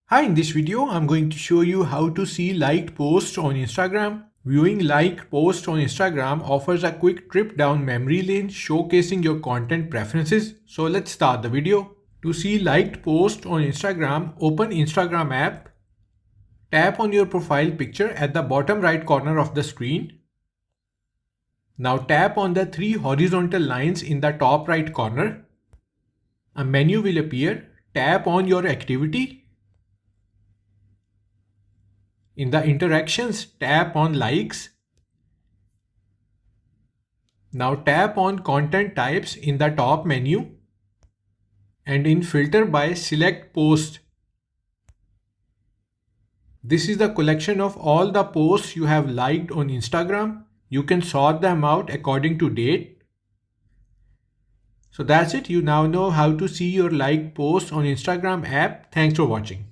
Hi, in this video, I'm going to show you how to see liked posts on Instagram. Viewing liked posts on Instagram offers a quick trip down memory lane showcasing your content preferences. So let's start the video. To see liked posts on Instagram, open Instagram app. Tap on your profile picture at the bottom right corner of the screen. Now tap on the three horizontal lines in the top right corner. A menu will appear. Tap on your activity. In the interactions, tap on likes. Now tap on content types in the top menu and in filter by select post. This is the collection of all the posts you have liked on Instagram. You can sort them out according to date. So that's it. You now know how to see your liked posts on Instagram app. Thanks for watching.